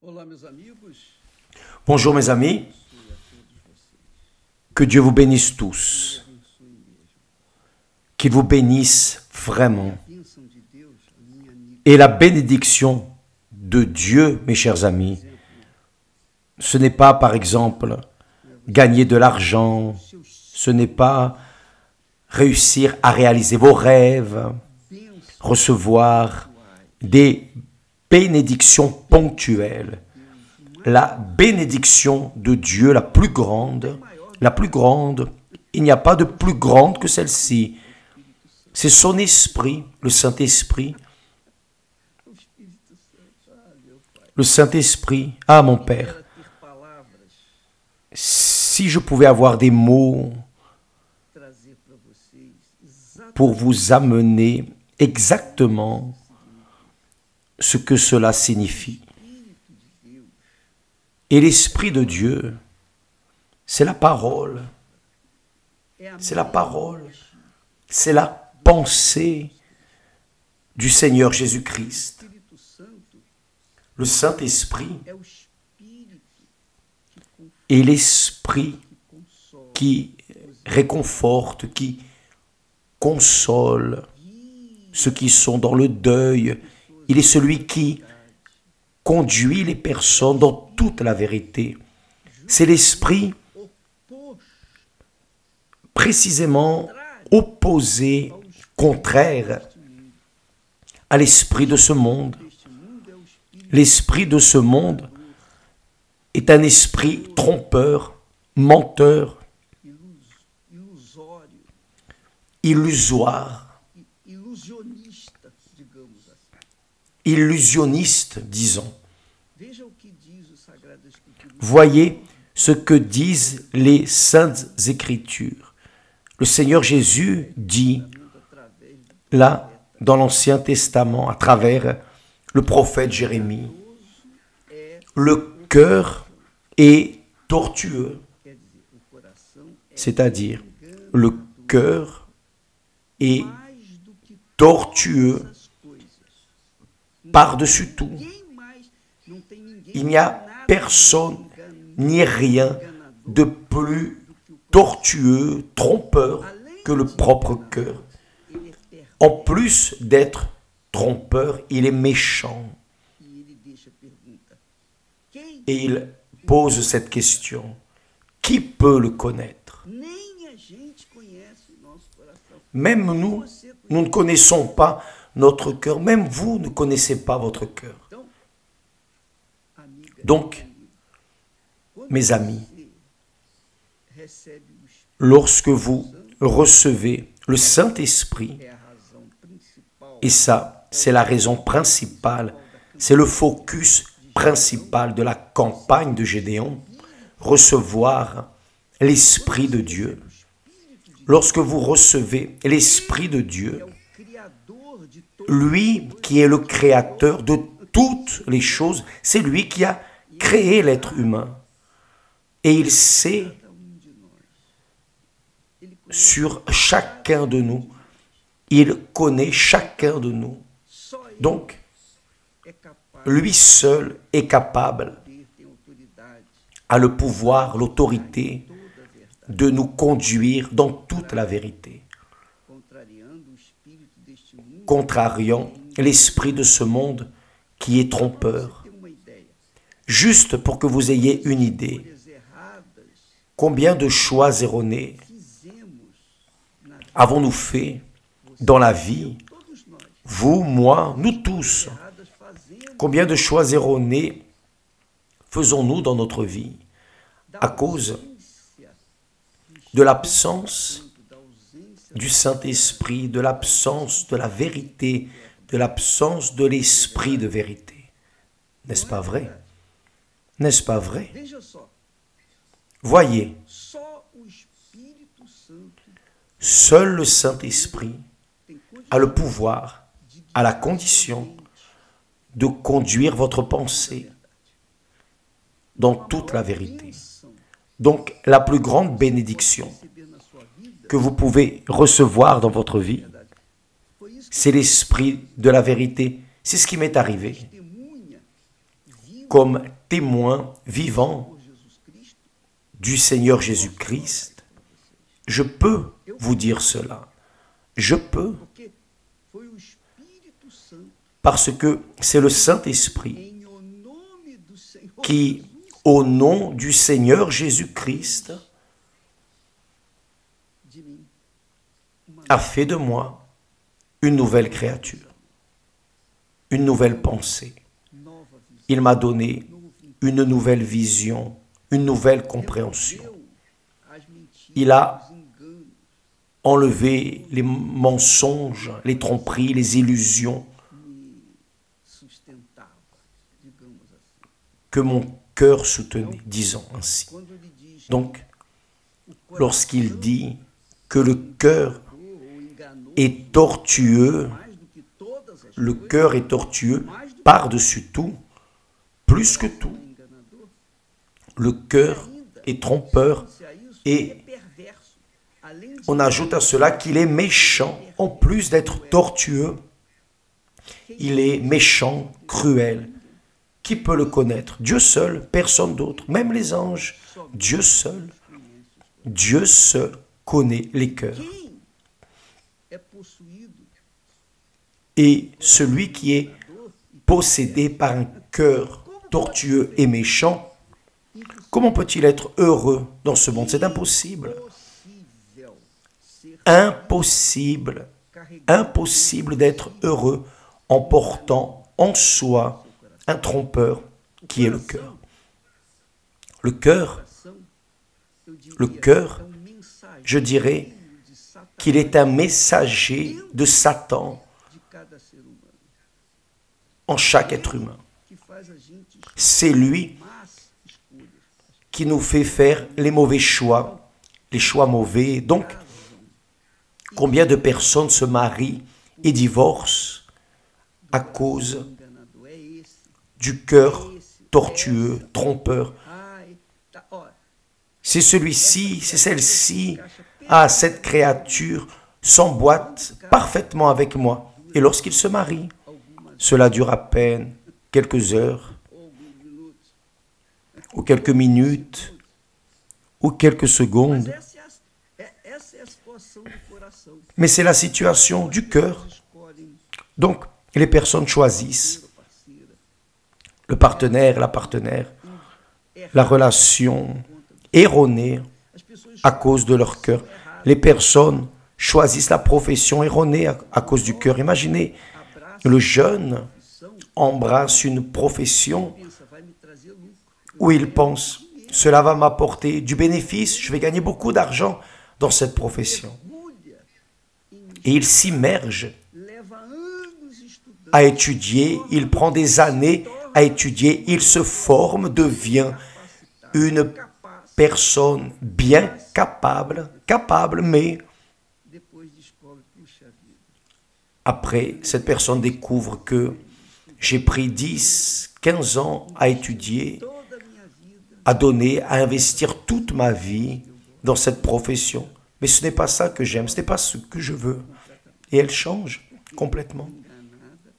Olá, meus amigos. Bonjour mes amis, Abençoe a todos vocês. que Dieu vous bénisse Ele tous, abençoe mesmo. qu'il vous bénisse vraiment. A bênção de Deus, a minha amiga, Et la bénédiction de Dieu, mes chers amis, exemplo, ce n'est pas par exemple gagner de l'argent, seus ce n'est pas réussir à réaliser vos rêves, bênçãos recevoir des bénédictions ponctuelles. La bénédiction de Dieu, la plus grande, il n'y a pas de plus grande que celle-ci. C'est son esprit, le Saint-Esprit. o Espírito Santo. Ah, meu Pai. Le Saint-Esprit, ah mon Père, Quero ter palavras si je pouvais avoir des mots trazer para vocês pour exatamente vous amener exactement ce que cela signifie. o Espírito de Deus. Et l'Esprit de Dieu, c'est la parole, É a c'est la mente parole, c'est la pensée du Seigneur do Jésus-Christ. Espírito Santo. Le Saint-Esprit É o Espírito que est l'Esprit consola, qui réconforte, qui console ceux qui sont dans le deuil. Il est celui qui conduit les personnes dans toute la vérité. C'est l'Esprit oposto précisément opposé, contraire deste mundo. à l'esprit de ce monde. Este mundo é o espírito L'esprit de ce monde est un esprit trompeur, menteur, ilusório, illusoire, ilusionista, digamos assim. illusionniste, disons. Veja o que diz o Sagrado Escritura. Voyez ce que disent les Saintes Écritures. Le Seigneur Jésus dit Através là, dans l'Ancien Testament, à travers le prophète Jérémie, é, le cœur est tortueux, quer dizer, o coração é c'est-à-dire le cœur est mais do que tortueux todas as coisas. par-dessus tout. Ninguém mais, não tem ninguém Il n'y a nada personne engano- ni rien enganador de plus tortueux, trompeur que le propre cœur. ele é perto En plus d'être trompeur, il est méchant. e ele deixa a pergunta. Quem? Et il pose cette question. Qui peut le connaître? Nem a gente conhece o nosso coração. Même nous, nous ne connaissons pas notre cœur. Même vous ne connaissez pas votre cœur. Então, amiga, Donc, quando mes amis, você recebe o Espírito, lorsque vous recevez le Saint-Esprit, é a razão principal et ça, c'est la raison principale, c'est le focus principal de la campagne de Gédéon, recevoir l'Esprit de Dieu. Lorsque vous recevez l'Esprit de Dieu, é o Criador de todo lui qui est le créateur de toutes les choses, c'est lui qui a créé l'être humain. Et il sait de nós. Ele conhece sur chacun de nous. Il connaît chacun de nous. só ele Donc, é capaz lui seul est capable, de ter autoridade, a le pouvoir, l'autorité toda a verdade, de nous conduire dans toute la vérité, contrariando o espírito deste mundo. contrariant l'esprit de ce monde qui est trompeur. Tem uma ideia. Juste pour que vous ayez une idée, Escolhas erradas combien de choix erronés fizemos na vida, avons-nous fait dans la vie, todos nós. vous, moi, nous tous? Erradas fazemos Combien de choix erronés faisons-nous dans notre vie à cause ausência de l'absence da ausência du Saint-Esprit, de l'absence de la vérité, de l'absence de l'esprit de vérité? N'est-ce pas vrai? N'est-ce pas vrai? Veja só, Voyez, só o Espírito Santo seul le Saint-Esprit tem a le pouvoir, a la condition de conduire votre pensée dans toute la vérité. bênção Donc, la plus grande bénédiction receber na sua vida que vous pouvez recevoir dans votre vie, foi isso que c'est l'esprit de la vérité. C'est ce qui m'est arrivé. testemunha viu comme témoin vivant por Jesus Cristo, du Seigneur Jésus-Christ, je peux vous dire cela. Je peux, porque foi o Espírito Santo parce que c'est le Saint-Esprit em o nome do Senhor qui, Jesus, au nom du Seigneur Jésus-Christ, de mim uma a fait de moi une nouvelle créature, une nouvelle pensée. nova visão, Il m'a donné une nouvelle vision, une nouvelle compréhension. deu as mentiras, Il a os enganos, enlevé les mensonges, les tromperies, les illusions me sustentava, digamos assim. que mon cœur soutenait, disons ainsi. Quando ele diz Donc, o lorsqu'il coração dit que le cœur ou enganoso est tortueux, mais do que todas as le coisas, cœur est tortueux par-dessus tout, plus que tout. enganador, Le cœur est trompeur se a isso, et é perverso. Além de on ajoute à cela qu'il est méchant. En plus d'être tortueux, il est méchant, cruel. Qui peut le connaître? Dieu seul, personne d'autre, même les anges. Dieu seul connaît les cœurs. quem é possuído Et celui qui est possédé par un cœur tortueux et méchant, comment peut-il être heureux dans ce monde? C'est impossible. possível ser Impossible. carregado Impossible d'être heureux en portant en soi un trompeur qui est le cœur. Le cœur, coração, eu diria, le cœur, é um mensageiro je dirais de Satanás qu'il est un messager de Satan de cada ser humano, en chaque être humain. que faz a gente C'est lui más escolhas, qui nous fait faire les mauvais choix, les choix mauvais. Donc, combien de personnes se marient et divorcent à cause enganador, é esse. du cœur tortueux, trompeur? Ai, tá, ó, C'est celui-ci, c'est celle-ci. Ah, cette créature s'emboîte parfaitement avec moi. Et lorsqu'il se marie, cela dure à peine quelques heures, alguns minutos. ou quelques minutes, ou quelques Mas secondes. essa é a situação do coração. Mais c'est la situation du cœur. Escolhem Donc, les personnes choisissent parceiro, parceira, le partenaire, la partenaire, la relation erronée as pessoas à cause de leur cœur. Les personnes choisissent la profession erronée à cause du cœur. Imaginez, abraçam le jeune a profissão, embrasse une profession pensa, vai me trazer lucro. où il pense, cela va m'apporter du bénéfice, je vais gagner beaucoup d'argent dans cette profession. Mergulha em Et il s'immerge leva anos estudando, à étudier, il prend des années à étudier, il se forme, devient une personne bien capable, mais depois descobre, puxa vida, après, cette personne découvre que j'ai pris 10, 15 ans à étudier, toda a minha vida à donner, à investir toute ma vie dans cette profession. Mais ce n'est pas ça que j'aime, ce n'est pas ce que je veux. Et elle change complètement. enganada.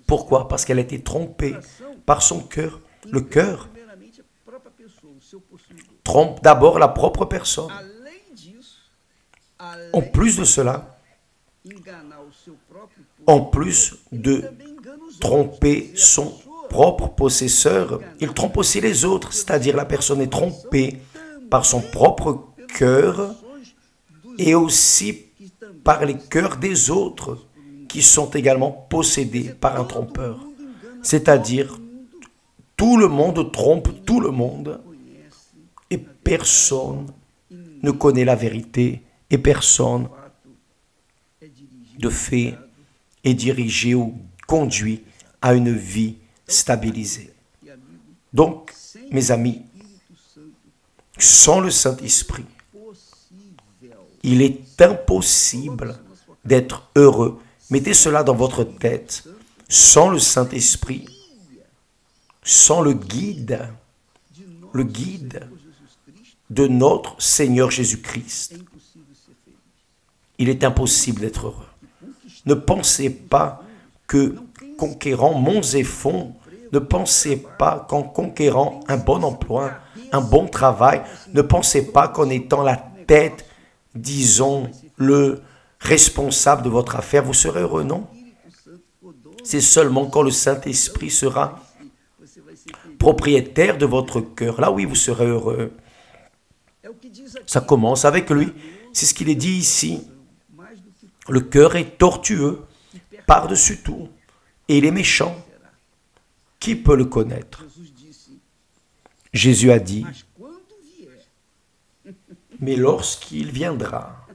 Pourquoi? Parce qu'elle a été trompée par son cœur. Le cœur Primeiramente, a própria pessoa, o seu possuidor. trompe d'abord la propre personne. Além disso, En além plus de cela, de enganar o seu próprio en plus de também engana os outros. tromper son propre possesseur, il trompe aussi les autres, c'est-à-dire la personne est trompée par son propre cœur et aussi par les cœurs des autres qui sont également possédés par un trompeur. C'est-à-dire, tout le monde trompe tout le monde et personne ne connaît la vérité et personne É dirigir de fait est dirigé ou conduit à une vie stabilisée. e amigo Donc, mes amis, Espírito Santo sans le Saint-Esprit, possível. il est impossible d'être heureux. Mettez cela dans votre tête. Sans le Saint-Esprit, sans le guide De nosso Senhor Jesus Cristo de notre Seigneur Jésus-Christ, é impossível ser feliz. il est impossible d'être heureux. Ne pensez pas que conquérant monts et fonds, Ne pensez pas qu'en conquérant un bon emploi, un bon travail, ne pensez pas qu'en étant la tête, disons, le responsable de votre affaire, vous serez heureux, non? C'est seulement quand le Saint-Esprit sera propriétaire de votre cœur. Là, oui, vous serez heureux. Ça commence avec lui. C'est ce qu'il est dit ici. Le cœur est tortueux par-dessus tout. Et il est méchant. Qui peut le connaître? Jésus a dit, mais lorsqu'il viendra,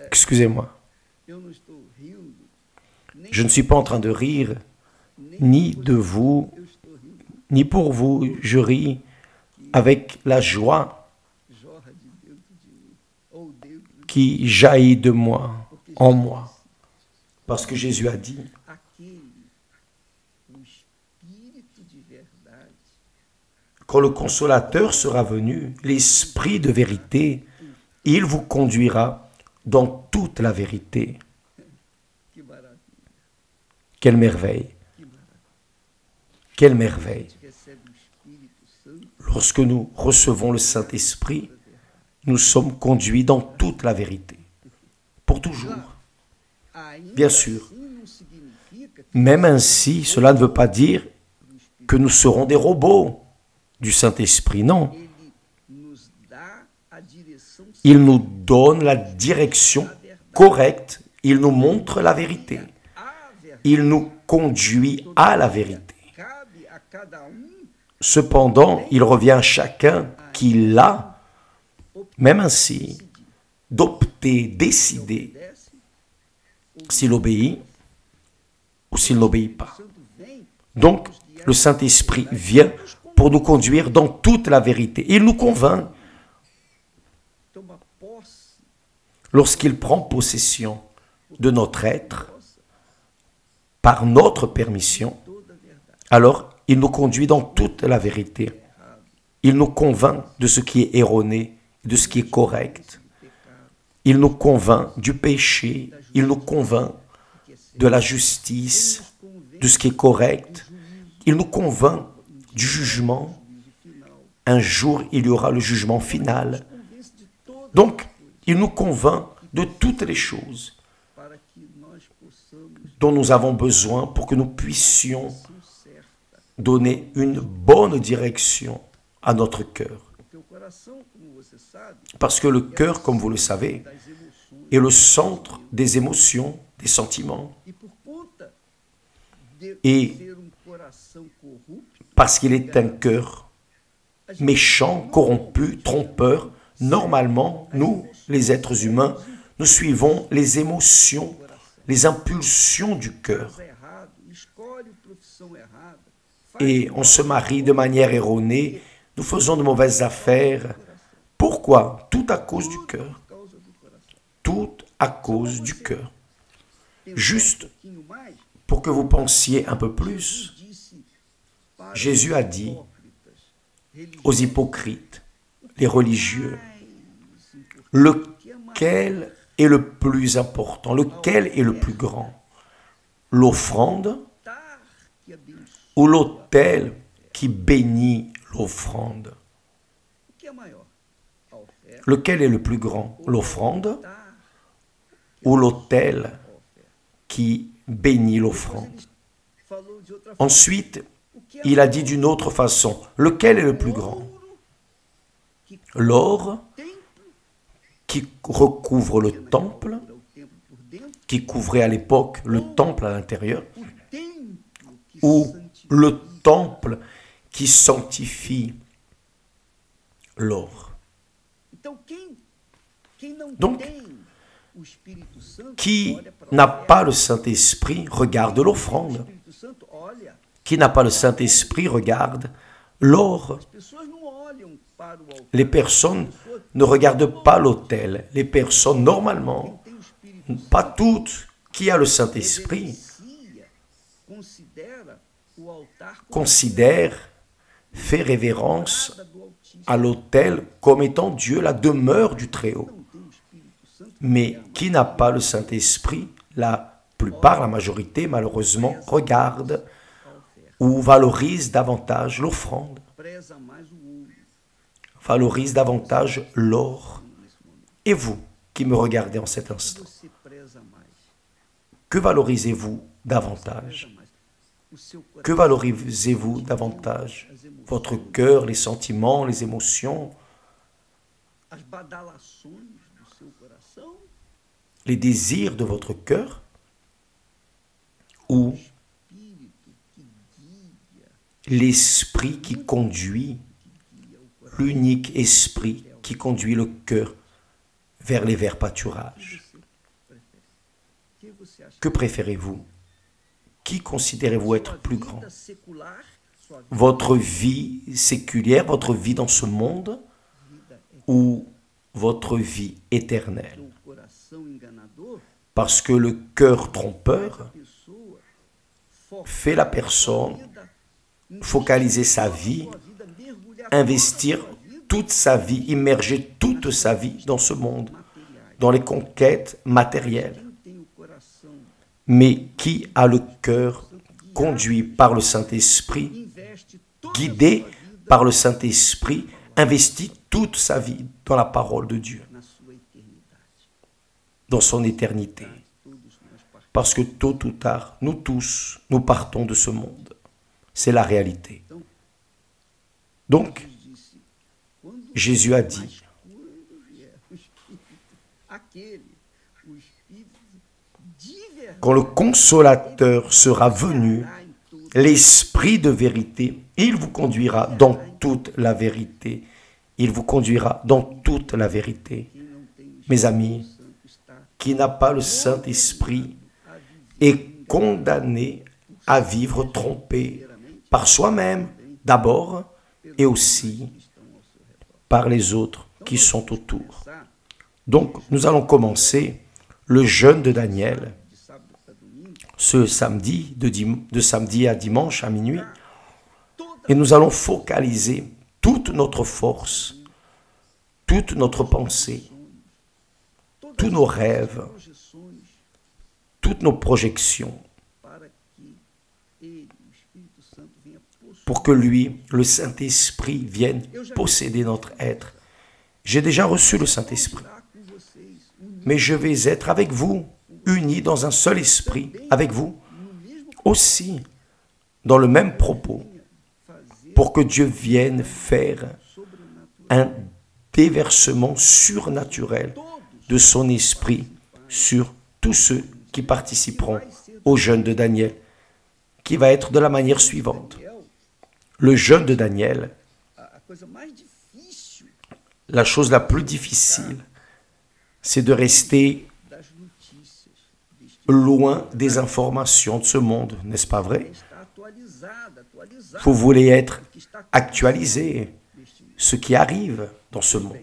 excusez-moi, je ne suis pas en train de rire, ni de vous, ni pour vous, je ris avec la joie qui jaillit de moi, en moi. Parce que Jésus a dit, quand le Consolateur sera venu, l'Esprit de vérité, il vous conduira dans toute la vérité. Quelle merveille! Quelle merveille! Lorsque nous recevons le Saint-Esprit, nous sommes conduits dans toute la vérité. Pour toujours. Bien sûr. Même ainsi, cela ne veut pas dire que nous serons des robots du Saint-Esprit. Non. Il nous donne la direction correcte. Il nous montre la vérité. Il nous conduit à la vérité. Cependant, il revient à chacun qui l'a, même ainsi, d'opter, décider s'il obéit ou s'il n'obéit pas. Donc, le Saint-Esprit vient pour nous conduire dans toute la vérité. Il nous convainc. Lorsqu'il prend possession de notre être, par notre permission, alors il nous conduit dans toute la vérité. Il nous convainc de ce qui est erroné, de ce qui est correct. Il nous convainc du péché, il nous convainc de la justice, de ce qui est correct. Il nous convainc du jugement. Un jour, il y aura le jugement final. Donc, il nous convainc de toutes les choses dont nous avons besoin pour que nous puissions donner une bonne direction à notre cœur. Parce que le cœur, comme vous le savez, est le centre des émotions, des sentiments. Et parce qu'il est un cœur méchant, corrompu, trompeur, normalement, nous, les êtres humains, nous suivons les émotions, les impulsions du cœur. Et on se marie de manière erronée, nous faisons de mauvaises affaires. Pourquoi? Tout à cause du cœur. Tout à cause du cœur. Juste pour que vous pensiez un peu plus, Jésus a dit aux hypocrites, les religieux, lequel est le plus important, lequel est le plus grand? L'offrande ou l'autel qui bénit l'offrande? Lequel est le plus grand? L'offrande ou l'autel qui bénit l'offrande? Ensuite, il a dit d'une autre façon, lequel est le plus grand? L'or qui recouvre le temple, qui couvrait à l'époque le temple à l'intérieur, ou le temple qui sanctifie l'or. Donc, qui n'a pas le Saint-Esprit regarde l'offrande. Qui n'a pas le Saint-Esprit regarde l'or. Les personnes ne regardent pas l'autel. Les personnes, normalement, pas toutes, qui a le Saint-Esprit, considère, fait révérence à l'autel comme étant Dieu, la demeure du Très-Haut. Mais qui n'a pas le Saint-Esprit, la plupart, la majorité, malheureusement, regarde ou valorise davantage l'offrande, preza mais o ouro. valorise davantage l'or. Nesse momento. Et vous, qui me regardez en cet instant, Você preza mais. que valorisez-vous davantage? Preza mais. O seu Que coração, valorisez-vous davantage? as emoções, Votre cœur, les sentiments, les émotions, as badalações do seu coração, les désirs de votre cœur, ou espírito que guia, l'esprit qui conduit, guia o coração. l'unique esprit qui conduit le cœur vers les verts pâturages? Que você acha? Que préférez-vous? Qui considérez-vous être Sua plus vida grand? secular, sua Votre vie séculière, votre vie dans ce monde, vida é ou votre vie éternelle? o coração enganador, Parce que le cœur a trompeur pessoa fait la personne focaliser sa vie, investir toute sa vie, immerger toute sa vie dans ce monde, dans les conquêtes matérielles. Quem tem o coração Mais qui a le cœur conduit par le Saint-Esprit, investe toda guidé a sua vida par le Saint-Esprit, investit toute sa vie dans la parole de Dieu, na sua eternidade. dans son éternité. Todos nós partimos. Parce que tôt ou tard, nous tous, nous partons de ce monde. C'est la réalité. Donc, Disse, quando Jésus a dit, mas quando vier o Espírito, aquele, o Espírito de verdade, quand le Consolateur sera venu, guiará em tudo. l'Esprit de vérité, il vous conduira dans toute la vérité. Il vous conduira dans toute la vérité. Quem não tem o Mes amis, Espírito Santo está qui n'a pas le Saint-Esprit a viver est condamné à vivre trompé par soi-même d'abord et aussi que estão ao seu redor. par les autres qui sont autour. Começar Donc, nous allons commencer le jeûne de Daniel de sábado para domingo, ce samedi, de samedi à dimanche à minuit, toda et nous allons focaliser toute notre force, toute notre pensée, todas tous nos rêves, as projeções toutes nos projections, para que ele, o Espírito Santo, venha possuir. pour que lui, le Saint-Esprit, vienne posséder notre être. J'ai déjà reçu le Saint-Esprit, Estar com vocês, unidos mais je vais être avec vous, unis dans un seul esprit, avec vous, no mesmo aussi dans le même propos, fazer pour que Dieu vienne faire sobrenatural. un déversement surnaturel de son esprit sur tous ceux qui participeront au jeûne de Daniel, qui va être de la manière suivante. Daniel, Le jeûne de Daniel, a coisa mais difícil la chose la plus difficile, c'est de rester das notícias deste loin des informations de ce monde, n'est-ce pas vrai? está atualizada, Vous voulez être que está actualisé, neste mundo. ce qui arrive dans ce monde.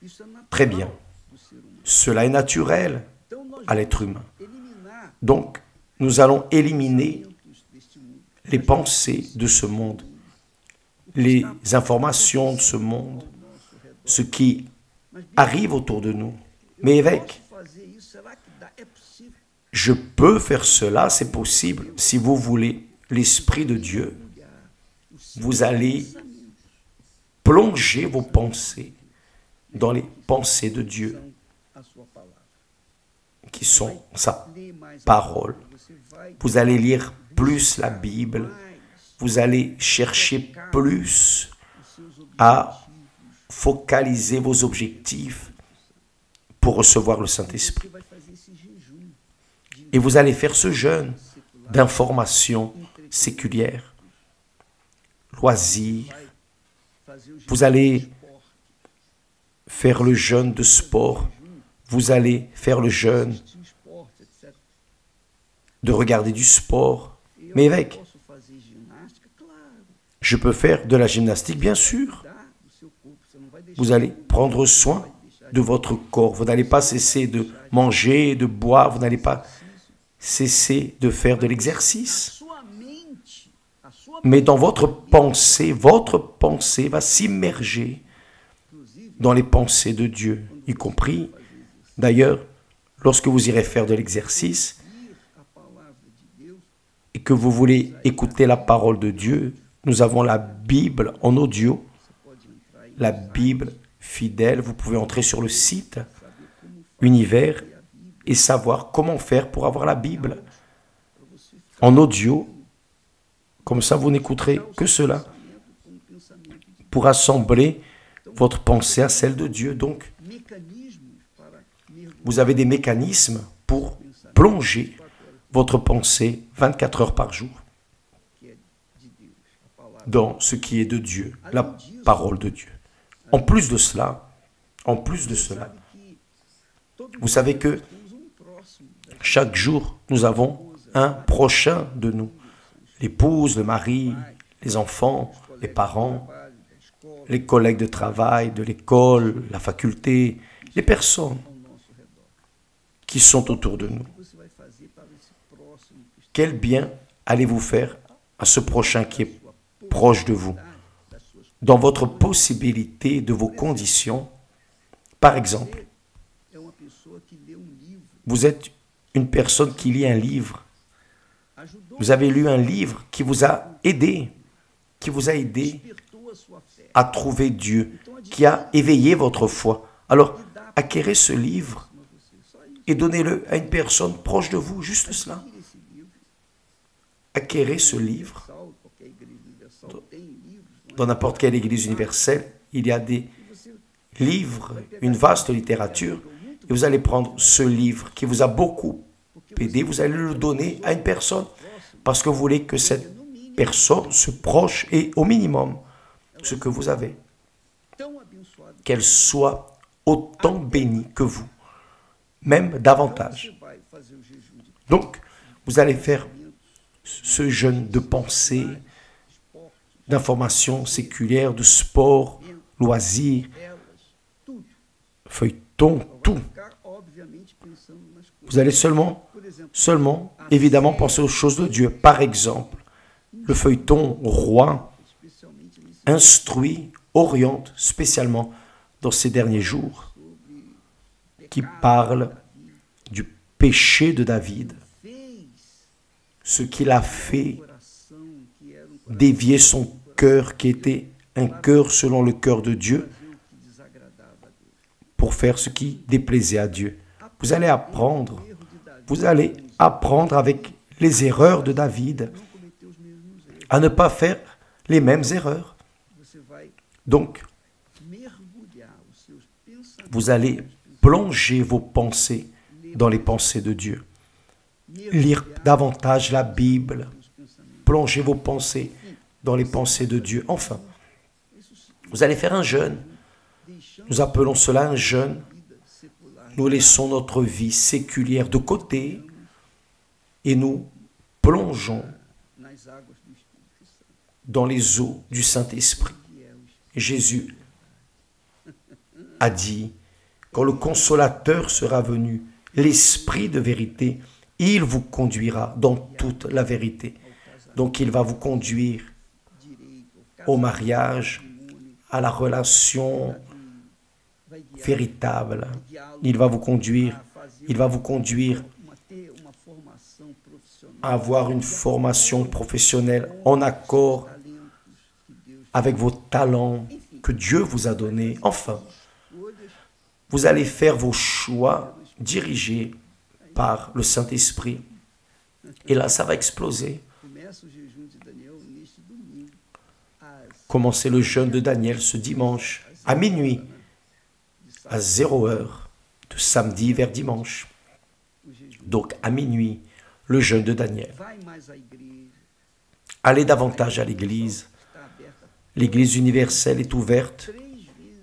Isso é natural Très bien. do ser humano. Cela est naturel Então nós à l'être humain. eliminar Donc, nous allons éliminer pensamentos deste mundo. les pensées de ce monde, les informations de ce monde, ce qui arrive autour de nous. Mais évêque, Posso fazer isso? Será que dá? É possível? je peux faire cela, c'est possible. Si vous voulez l'Esprit de Dieu, O seu vous allez pensamento plonger vos pensées dans les pensées de Dieu, são a sua palavra. qui sont sa Lê mais a parole. Bíblia, você vai Vous allez lire plus la Bible, mais vous allez chercher plus os seus objetivos. à focaliser vos objectifs pour recevoir le Saint-Esprit. Você vai fazer esse jejum de Et vous allez faire ce jeûne secular, d'informations séculières, loisirs. fazer o Vous jejum allez de esporte, faire le jeûne de sport. Vous allez faire le jeûne assistir esporte, etc. de regarder du sport. Eu Mais évêque, posso fazer ginástica? Claro. je peux faire de la gymnastique, bien sûr. Dá o seu corpo, você não vai deixar. Vous allez prendre soin de votre corps. Vous n'allez pas cesser de manger, de boire. Vous n'allez pas cesser de faire de A l'exercice. sua mente, a sua Mais dans votre pensée va s'immerger inclusive, dans les pensées de Dieu, y compris, d'ailleurs, lorsque vous irez faire de l'exercice, et que vous voulez écouter la parole de Dieu, nous avons la Bible en audio, la Bible fidèle. Vous pouvez entrer sur le site Univers et savoir comment faire pour avoir la Bible en audio. Comme ça, vous n'écouterez que cela pour assembler votre pensée à celle de Dieu. Donc, vous avez des mécanismes pour plonger votre pensée 24 heures par jour dans ce qui est de Dieu, la parole de Dieu. En plus de cela, vous savez que chaque jour, nous avons un prochain de nous. L'épouse, le mari, les enfants, les parents, les collègues de travail, de l'école, la faculté, les personnes qui sont autour de nous. Quel bien allez-vous faire à ce prochain qui est proche de vous? Dans votre possibilité, de vos conditions, par exemple, vous êtes une personne qui lit un livre. Vous avez lu un livre qui vous a aidé, à trouver Dieu, qui a éveillé votre foi. Alors, acquérez ce livre et donnez-le à une personne proche de vous, juste cela. Acquérez ce livre. Dans n'importe quelle église universelle, il y a des livres, une vaste littérature, et vous allez prendre ce livre qui vous a beaucoup aidé, vous allez le donner à une personne, parce que vous voulez que cette personne se proche et au minimum ce que vous avez, qu'elle soit autant bénie que vous, même davantage. Donc, vous allez faire ce jeûne de pensée, d'informations séculières, de sport, loisirs, feuilleton, tout. Vous allez seulement, évidemment, penser aux choses de Dieu. Par exemple, le feuilleton roi instruit, oriente spécialement dans ces derniers jours, qui parle du péché de David, ce qu'il a fait dévier son cœur, qui était un cœur selon le cœur de Dieu, pour faire ce qui déplaisait à Dieu. Vous allez apprendre avec les erreurs de David, à ne pas faire les mêmes erreurs. Donc, vous allez plonger vos pensées dans les pensées de Dieu. Lire davantage la Bible. Plonger vos pensées dans les pensées de Dieu. Enfin, vous allez faire un jeûne. Nous appelons cela un jeûne. Nous laissons notre vie séculière de côté et nous plongeons dans les eaux du Saint-Esprit. Jésus a dit, quand le Consolateur sera venu, l'Esprit de vérité, il vous conduira dans toute la vérité. Donc il va vous conduire au mariage, à la relation véritable. Il va vous conduire à avoir une formation professionnelle en accord avec vos talents que Dieu vous a donnés. Enfin, vous allez faire vos choix dirigés par le Saint-Esprit. Et là, ça va exploser. Commencez le jeûne de Daniel ce dimanche à minuit, à 0 heure, de samedi vers dimanche. Donc à minuit, le jeûne de Daniel. Allez davantage à l'église. L'église universelle est ouverte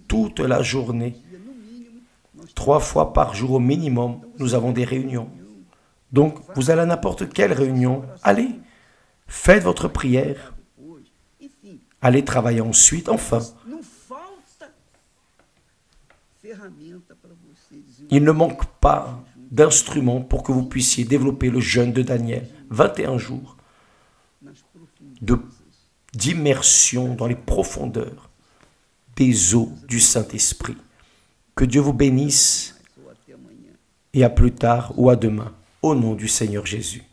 toute la journée. 3 fois par jour au minimum, nous avons des réunions. Donc, vous allez à n'importe quelle réunion. Allez, faites votre prière. Allez travailler ensuite. Enfin, il ne manque pas d'instruments pour que vous puissiez développer le jeûne de Daniel. 21 jours d'immersion dans les profondeurs des eaux du Saint-Esprit. Que Dieu vous bénisse et à plus tard ou à demain, au nom du Seigneur Jésus.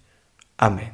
Amen.